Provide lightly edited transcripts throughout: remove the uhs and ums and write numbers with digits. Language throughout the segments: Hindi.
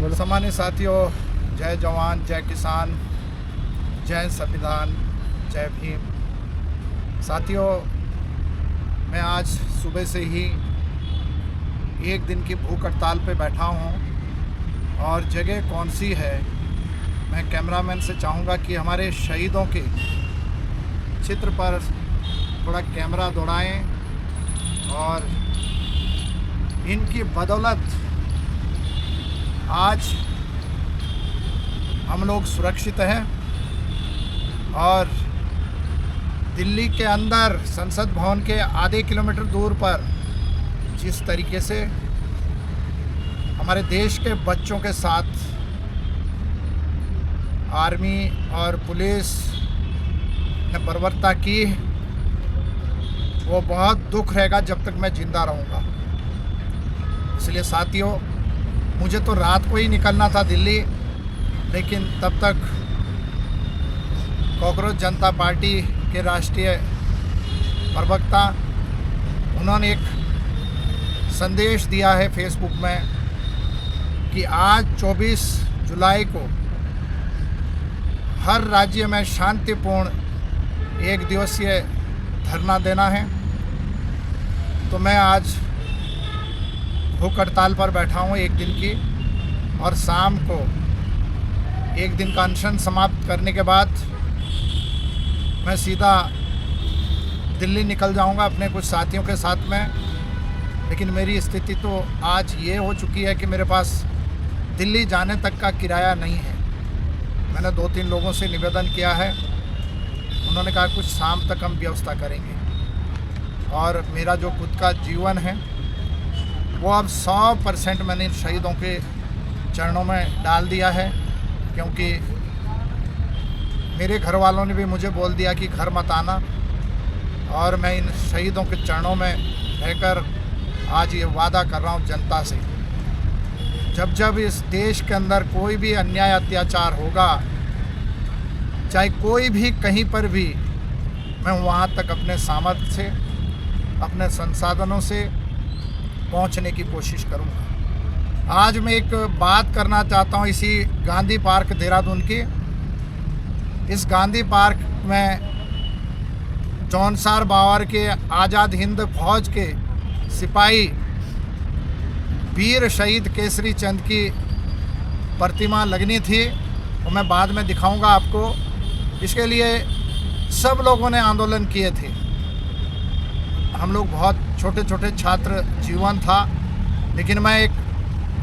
सम्मानित साथियों, जय जवान, जय किसान, जय संविधान, जय भीम। साथियों, मैं आज सुबह से ही एक दिन की भूख हड़ताल पे बैठा हूँ और जगह कौन सी है, मैं कैमरामैन से चाहूँगा कि हमारे शहीदों के चित्र पर थोड़ा कैमरा दौड़ाएं और इनकी बदौलत आज हम लोग सुरक्षित हैं। और दिल्ली के अंदर संसद भवन के आधे किलोमीटर दूर पर जिस तरीके से हमारे देश के बच्चों के साथ आर्मी और पुलिस ने बर्बरता की, वो बहुत दुख रहेगा जब तक मैं जिंदा रहूँगा। इसलिए साथियों, मुझे तो रात को ही निकलना था दिल्ली, लेकिन तब तक कॉकरोच जनता पार्टी के राष्ट्रीय प्रवक्ता उन्होंने एक संदेश दिया है फेसबुक में कि आज 24 जुलाई को हर राज्य में शांतिपूर्ण एक दिवसीय धरना देना है। तो मैं आज भूख हड़ताल पर बैठा हूँ एक दिन की, और शाम को एक दिन का अनशन समाप्त करने के बाद मैं सीधा दिल्ली निकल जाऊँगा अपने कुछ साथियों के साथ में। लेकिन मेरी स्थिति तो आज ये हो चुकी है कि मेरे पास दिल्ली जाने तक का किराया नहीं है। मैंने 2-3 लोगों से निवेदन किया है, उन्होंने कहा कुछ शाम तक हम व्यवस्था करेंगे। और मेरा जो खुद का जीवन है वो अब 100% मैंने इन शहीदों के चरणों में डाल दिया है, क्योंकि मेरे घर वालों ने भी मुझे बोल दिया कि घर मत आना। और मैं इन शहीदों के चरणों में रहकर आज ये वादा कर रहा हूँ जनता से, जब जब इस देश के अंदर कोई भी अन्याय अत्याचार होगा, चाहे कोई भी कहीं पर भी, मैं वहाँ तक अपने सामर्थ्य से, अपने संसाधनों से पहुँचने की कोशिश करूँगा। आज मैं एक बात करना चाहता हूँ इसी गांधी पार्क देहरादून की। इस गांधी पार्क में जौनसार बावर के आज़ाद हिंद फौज के सिपाही वीर शहीद केसरी चंद की प्रतिमा लगनी थी, वो मैं बाद में दिखाऊंगा आपको। इसके लिए सब लोगों ने आंदोलन किए थे। हम लोग बहुत छोटे छोटे छात्र जीवन था, लेकिन मैं एक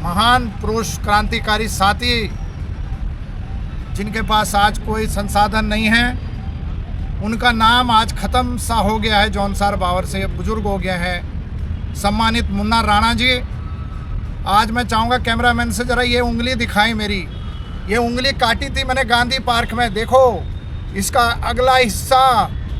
महान पुरुष क्रांतिकारी साथी जिनके पास आज कोई संसाधन नहीं है, उनका नाम आज ख़त्म सा हो गया है, जौनसार बावर से बुजुर्ग हो गए हैं, सम्मानित मुन्ना राणा जी। आज मैं चाहूँगा कैमरामैन से ज़रा ये उंगली दिखाएं मेरी। ये उंगली काटी थी मैंने गांधी पार्क में, देखो इसका अगला हिस्सा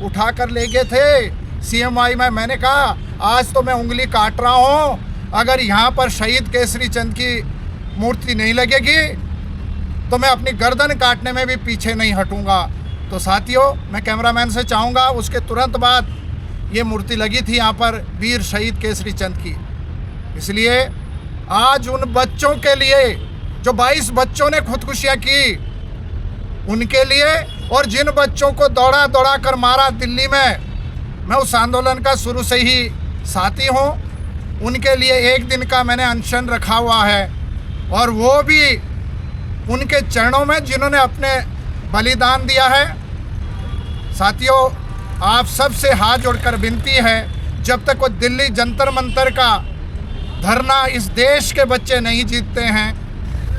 उठा कर ले गए थे CMI में। मैंने कहा आज तो मैं उंगली काट रहा हूँ, अगर यहाँ पर शहीद केसरी चंद की मूर्ति नहीं लगेगी तो मैं अपनी गर्दन काटने में भी पीछे नहीं हटूँगा। तो साथियों, मैं कैमरामैन से चाहूँगा, उसके तुरंत बाद ये मूर्ति लगी थी यहाँ पर वीर शहीद केसरी चंद की। इसलिए आज उन बच्चों के लिए जो 22 बच्चों ने खुदकुशियाँ की, उनके लिए, और जिन बच्चों को दौड़ा दौड़ा कर मारा दिल्ली में, मैं उस आंदोलन का शुरू से ही साथी हूँ। उनके लिए एक दिन का मैंने अनशन रखा हुआ है, और वो भी उनके चरणों में जिन्होंने अपने बलिदान दिया है। साथियों, आप सबसे हाथ जोड़कर विनती है, जब तक वो दिल्ली जंतर मंतर का धरना इस देश के बच्चे नहीं जीतते हैं,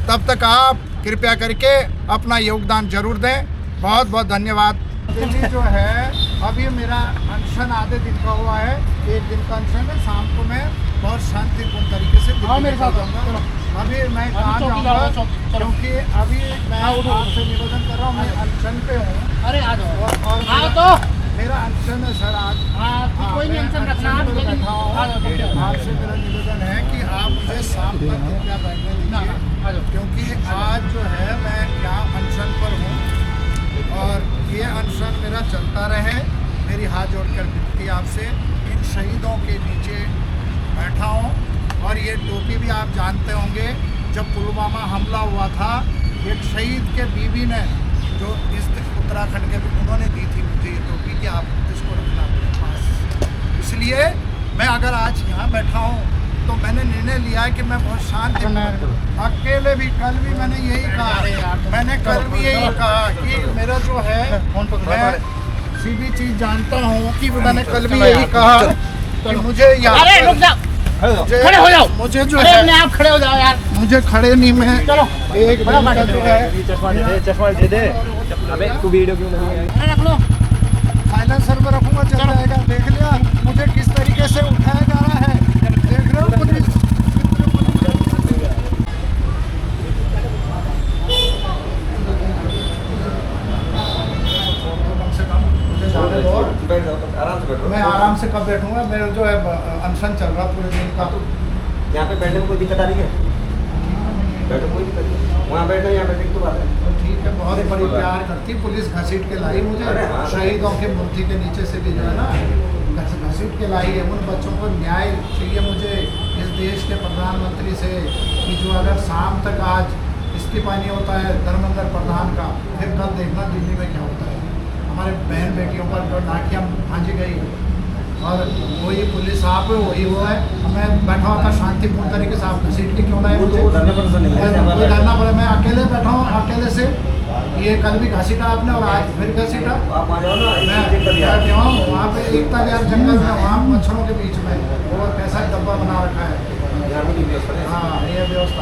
तब तक आप कृपया करके अपना योगदान जरूर दें। बहुत बहुत धन्यवाद। दिल्ली जो है, अभी मेरा अनशन आधे दिन का हुआ है, एक दिन का अनशन है। शाम को मैं बहुत शांतिपूर्ण तरीके से दिल्ली जाऊँगा। अभी मैं कहाँ जाऊँगा, क्योंकि अभी मैं आपसे निवेदन कर रहा हूँ, मैं अनशन पे हूँ। अरे आ जाओ और तो मेरा अनशन है सर आज। कोई नहीं अनशन रखना, आपसे मेरा निवेदन है कि आप मुझे शाम तक कृपया बैठने दीजिए, क्योंकि आज जो है मैं यहाँ अनशन पर हूँ और ये अनशन मेरा चलता रहे। मेरी हाथ जोड़कर विनती आपसे, इन शहीदों के नीचे बैठा हूँ और ये टोपी भी आप जानते होंगे जब पुलवामा हमला हुआ था, एक शहीद के बीवी ने जो इस उत्तराखंड के उन्होंने दी थी मुझे ये टोपी कि आप इसको रखना अपने पास। इसलिए मैं अगर आज यहाँ बैठा हूँ तो मैंने निर्णय लिया है कि मैं बहुत शांति अकेले भी, कल भी मैंने यही कहा, मैंने कल भी यही कहा कि मेरा जो है मैं सीधी चीज जानता हूँ कि मैंने कल भी यही कहा कि मुझे अरे रुक जाओ, खड़े हो जाओ, मुझे जो अरे है अपने आप खड़े हो जाओ यार। मुझे खड़े नहीं, मैं चलो एक बड़ा दिन का जो है चश्मा दे दे। अबे तू वीडियो क्यों बना रहा है? अरे रख लो। साइलेंसर में रखूंगा, चल जाएगा। देख लिया मुझे किस तरीके से उठाया जा रहा है, देख रहे हो पुलिस। बैठ जाओ, आराम से बैठो। मैं आराम से कब बैठूंगा, मेरा जो है अनशन चल रहा पूरे दिन का। यहाँ पे बैठने में कोई दिक्कत आ रही है? बैठो, कोई दिक्कत नहीं। वहाँ बैठना, यहाँ बैठने की तो बात है। तो ठीक है, बहुत बड़ी प्यार करती पुलिस, घसीट के लाई मुझे अरे हाँ। शहीदों की मूर्ति के नीचे से भी जो है ना घसीट के लाई है। उन बच्चों को न्याय चाहिए मुझे इस देश के प्रधानमंत्री से कि जो अगर शाम तक आज इस्तीफा नहीं होता है धर्मेंद्र प्रधान का, फिर कल देखना दिल्ली में क्या होता है। हमारे बहन बेटियों पर जो नाटियाँ भांजी गई और वही पुलिस आप वही वो है। मैं बैठा हुआ था शांतिपूर्ण तरीके से, आप घसीट के क्यों लाए वो मुझे? तो धरने पर तो नहीं है। कोई धरना पड़ा, मैं अकेले बैठा हूँ, अकेले से। ये कल भी घसीटा आपने और आज फिर घसीटा। आप वहाँ जाओ ना, मैं क्यों वहाँ पे एकता विहार जंगल में, वहाँ मच्छरों के बीच में वो कैसा डब्बा बना रखा है। यहाँ पे नहीं व्यवस्था है। हाँ, ये व्यवस्था।